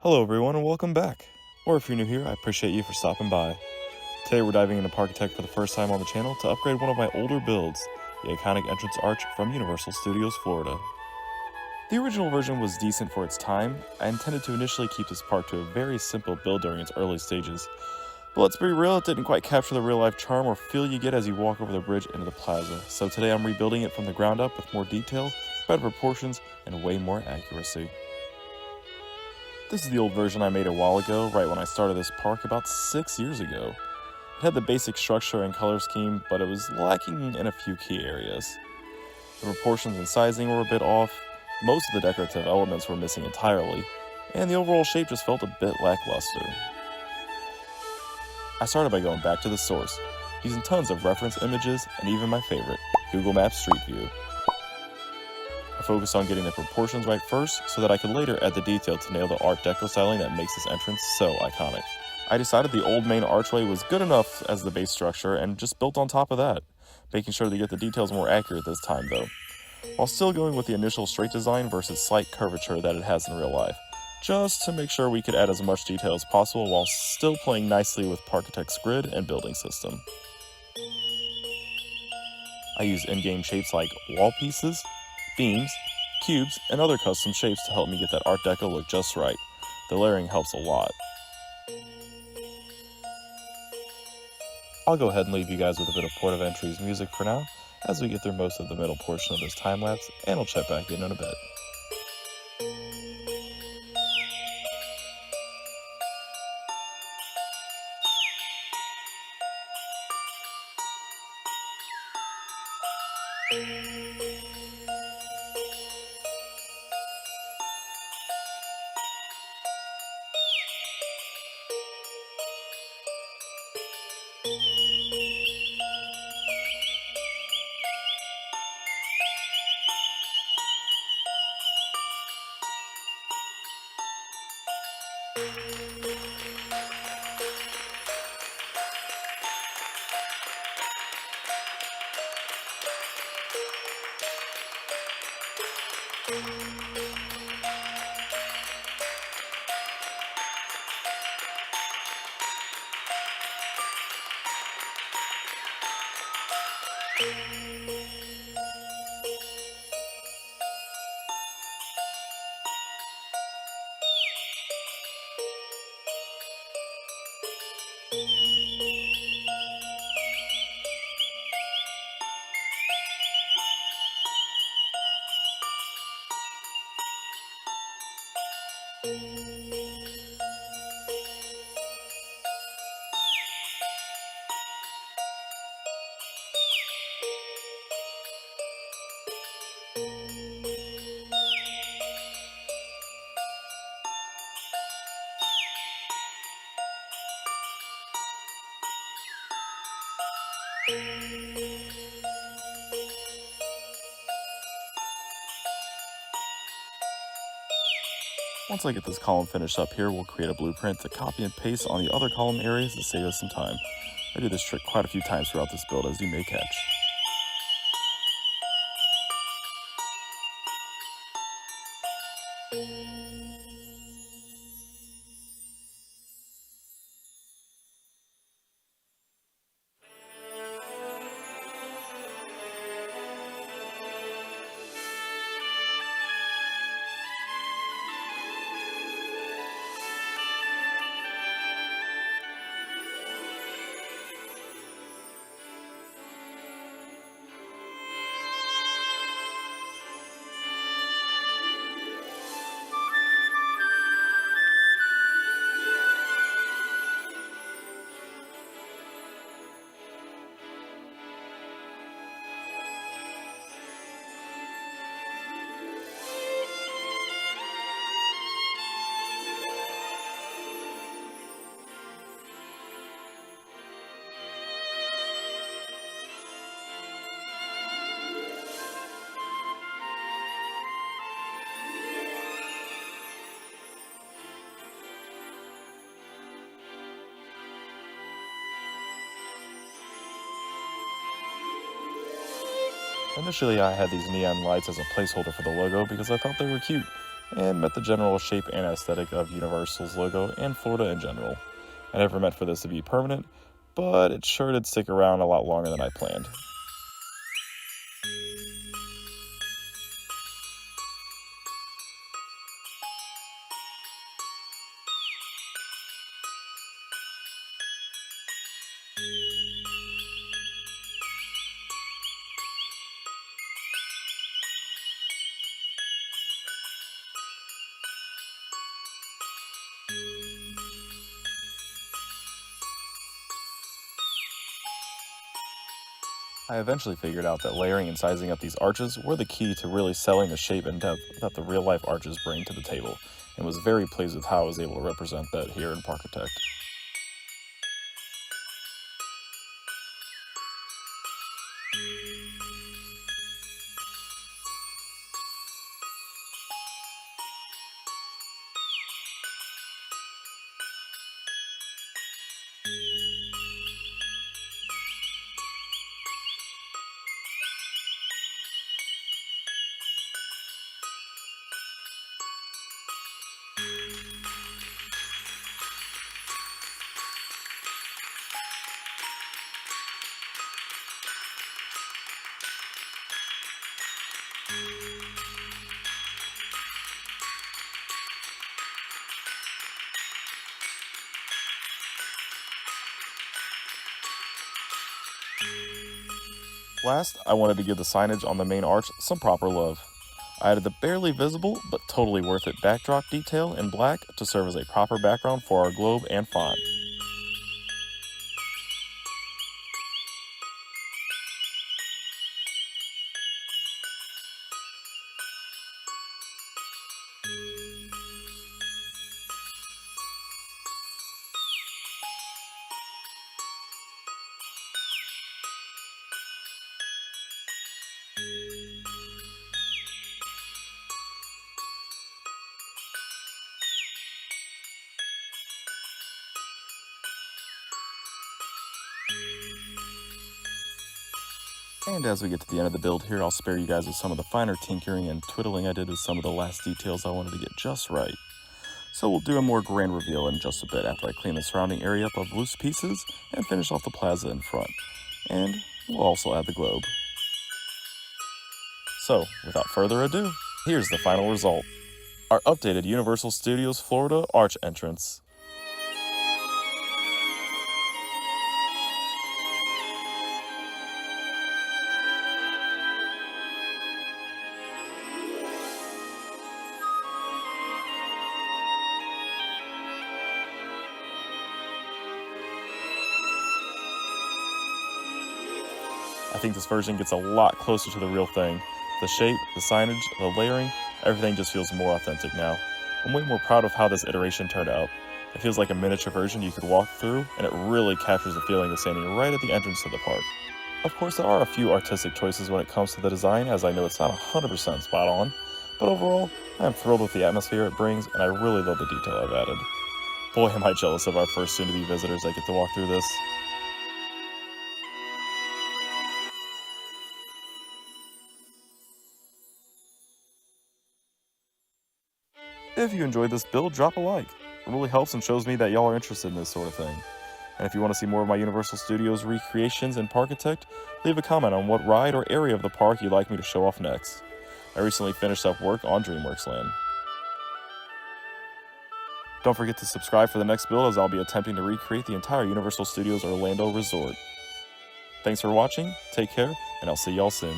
Hello everyone and welcome back. Or if you're new here, I appreciate you for stopping by. Today we're diving into Parkitect for the first time on the channel to upgrade one of my older builds, the iconic entrance arch from Universal Studios Florida. The original version was decent for its time. I intended to initially keep this park to a very simple build during its early stages, but let's be real, it didn't quite capture the real-life charm or feel you get as you walk over the bridge into the plaza, so today I'm rebuilding it from the ground up with more detail, better proportions, and way more accuracy. This is the old version I made a while ago, right when I started this park about 6 years ago. It had the basic structure and color scheme, but it was lacking in a few key areas. The proportions and sizing were a bit off, most of the decorative elements were missing entirely, and the overall shape just felt a bit lackluster. I started by going back to the source, using tons of reference images and even my favorite, Google Maps Street View. I focused on getting the proportions right first so that I could later add the detail to nail the Art Deco styling that makes this entrance so iconic. I decided the old main archway was good enough as the base structure and just built on top of that, making sure to get the details more accurate this time though, while still going with the initial straight design versus slight curvature that it has in real life, just to make sure we could add as much detail as possible while still playing nicely with Parkitect's grid and building system. I used in-game shapes like wall pieces, beams, cubes, and other custom shapes to help me get that Art Deco look just right. The layering helps a lot. I'll go ahead and leave you guys with a bit of Port of Entry's music for now, as we get through most of the middle portion of this time-lapse, and I'll check back in a bit. Once I get this column finished up here, we'll create a blueprint to copy and paste on the other column areas to save us some time. I do this trick quite a few times throughout this build, as you may catch. Initially, I had these neon lights as a placeholder for the logo because I thought they were cute, and met the general shape and aesthetic of Universal's logo and Florida in general. I never meant for this to be permanent, but it sure did stick around a lot longer than I planned. I eventually figured out that layering and sizing up these arches were the key to really selling the shape and depth that the real-life arches bring to the table, and was very pleased with how I was able to represent that here in Parkitect. Last, I wanted to give the signage on the main arch some proper love. I added the barely visible, but totally worth it backdrop detail in black to serve as a proper background for our globe and font. And as we get to the end of the build here, I'll spare you guys with some of the finer tinkering and twiddling I did with some of the last details I wanted to get just right. So we'll do a more grand reveal in just a bit after I clean the surrounding area up of loose pieces and finish off the plaza in front. And we'll also add the globe. So, without further ado, here's the final result. Our updated Universal Studios Florida arch entrance. I think this version gets a lot closer to the real thing. The shape, the signage, the layering, everything just feels more authentic now. I'm way more proud of how this iteration turned out. It feels like a miniature version you could walk through, and it really captures the feeling of standing right at the entrance to the park. Of course, there are a few artistic choices when it comes to the design, as I know it's not 100% spot on, but overall, I am thrilled with the atmosphere it brings, and I really love the detail I've added. Boy, am I jealous of our first soon-to-be visitors that get to walk through this. If you enjoyed this build, drop a like. It really helps and shows me that y'all are interested in this sort of thing. And if you want to see more of my Universal Studios recreations in Parkitect, leave a comment on what ride or area of the park you'd like me to show off next. I recently finished up work on DreamWorks Land. Don't forget to subscribe for the next build, as I'll be attempting to recreate the entire Universal Studios Orlando resort. Thanks for watching, take care, and I'll see y'all soon.